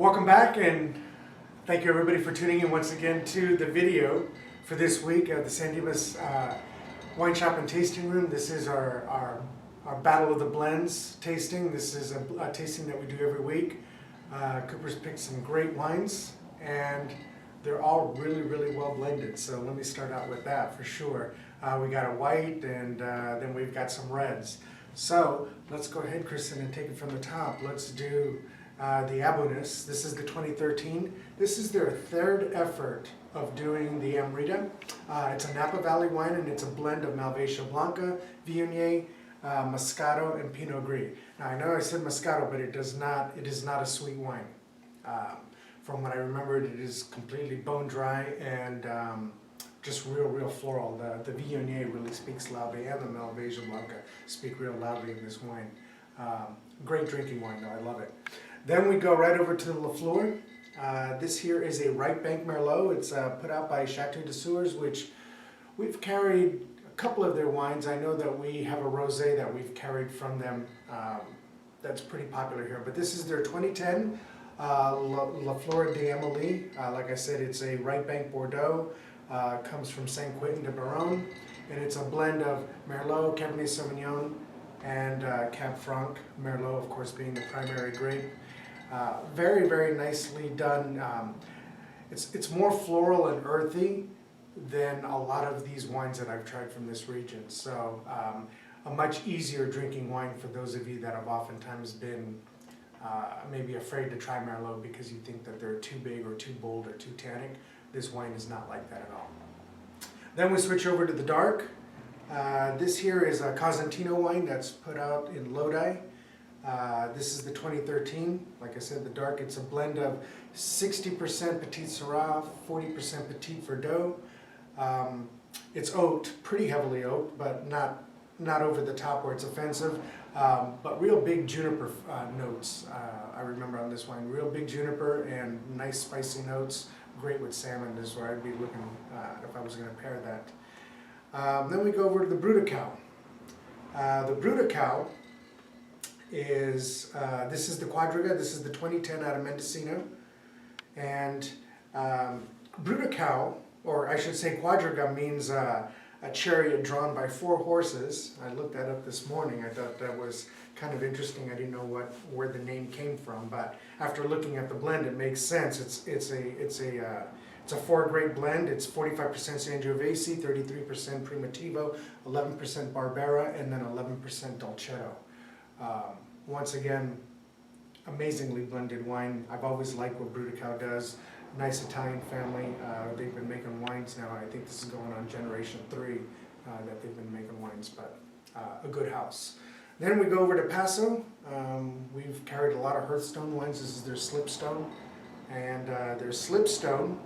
Welcome back, and thank you everybody for tuning in once again to the video for this week at the San Dimas Wine Shop and Tasting Room. This is our Battle of the Blends tasting. This is a tasting that we do every week. Cooper's picked some great wines, and they're all really well blended. So let me start out with that for sure. We got a white, and then we've got some reds. So let's go ahead, Kristen, and take it from the top. Let's do the Abunis. This is the 2013. This is their third effort of doing the Amrita. It's a Napa Valley wine, and it's a blend of Malvasia Blanca, Viognier, Moscato, and Pinot Gris. Now I know I said Moscato, but it is not a sweet wine. From what I remembered, it is completely bone dry and just real floral. The Viognier really speaks loudly, and the Malvasia Blanca speak real loudly in this wine. Great drinking wine, though. I love it. Then we go right over to the Lafleur. This here is a Right Bank Merlot. It's put out by Chateau de Sours, which we've carried a couple of their wines. I know that we have a rosé that we've carried from them that's pretty popular here. But this is their 2010 Lafleur d'Amélie. Like I said, it's a Right Bank Bordeaux. Comes from Saint Quentin de Baronne, and it's a blend of Merlot, Cabernet Sauvignon, and Cab Franc. Merlot, of course, being the primary grape. Very nicely done. It's more floral and earthy than a lot of these wines that I've tried from this region. So a much easier drinking wine for those of you that have oftentimes been maybe afraid to try Merlot because you think that they're too big or too bold or too tannic. This wine is not like that at all. Then we switch over to the dark. This here is a Cosentino wine that's put out in Lodi. This is the 2013. Like I said, the dark, it's a blend of 60% Petit Syrah, 40% Petit Verdot. It's oaked, pretty heavily oaked, but not over the top where it's offensive. But real big juniper notes, I remember on this wine. Real big juniper and nice spicy notes. Great with salmon is where I'd be looking if I was going to pair that. Then we go over to the Brutacao. The Brutacao is, this is the Quadriga. This is the 2010 out of Mendocino. And Brutacao, or I should say Quadriga, means a chariot drawn by 4 horses. I looked that up this morning. I thought that was kind of interesting. I didn't know where the name came from, but after looking at the blend, it makes sense. It's a 4-grape blend. It's 45% Sangiovese, 33% Primitivo, 11% Barbera, and then 11% Dolcetto. Once again, amazingly blended wine. I've always liked what Brutacao does. Nice Italian family. They've been making wines now. I think this is going on generation 3 that they've been making wines, but a good house. Then we go over to Paso. We've carried a lot of Hearthstone wines. This is their Slipstone. And their Slipstone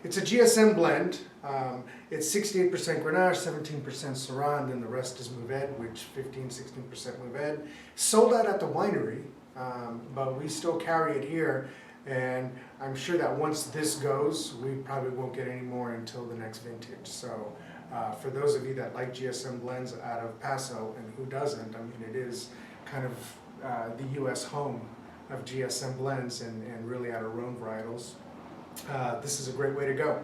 it's a GSM blend. It's 68% Grenache, 17% Syrah, and then the rest is Mourvèdre, which 16% Mourvèdre. Sold out at the winery, but we still carry it here. And I'm sure that once this goes, we probably won't get any more until the next vintage. So for those of you that like GSM blends out of Paso, and who doesn't, I mean, it is kind of the U.S. home of GSM blends and really out of Rhone varietals. This is a great way to go.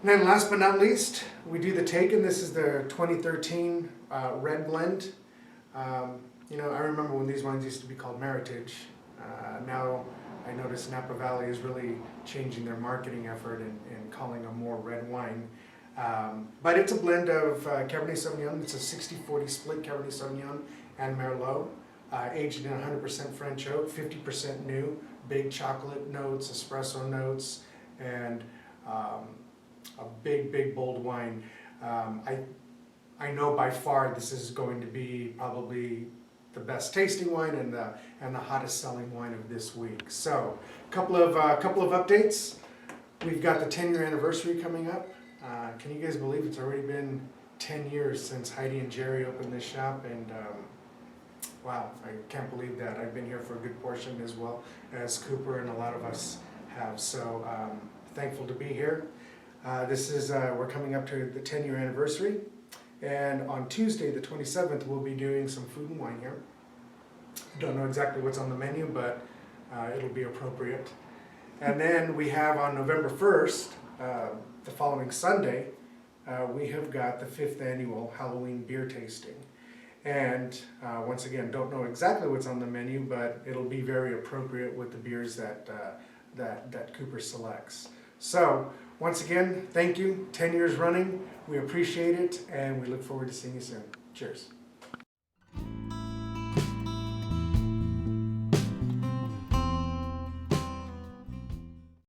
And then last but not least, we do the Taken. This is the 2013 red blend. You know, I remember when these wines used to be called Meritage. Now I notice Napa Valley is really changing their marketing effort and calling a more red wine. But it's a blend of Cabernet Sauvignon. It's a 60-40 split Cabernet Sauvignon and Merlot. Aged in 100% French oak, 50% new, big chocolate notes, espresso notes, and a big bold wine. I know by far this is going to be probably the best tasting wine and the hottest selling wine of this week. So, couple of updates. We've got the 10-year anniversary coming up. Can you guys believe it's already been 10 years since Heidi and Jerry opened this shop? And wow, I can't believe that. I've been here for a good portion as well as Cooper and a lot of us have. So thankful to be here. We're coming up to the 10-year anniversary. And on Tuesday, the 27th, we'll be doing some food and wine here. Don't know exactly what's on the menu, but it'll be appropriate. And then we have on November 1st, the following Sunday, we have got the 5th annual Halloween beer tasting. And once again, don't know exactly what's on the menu, but it'll be very appropriate with the beers that Cooper selects. So, once again, thank you, 10 years running, we appreciate it, and we look forward to seeing you soon. Cheers.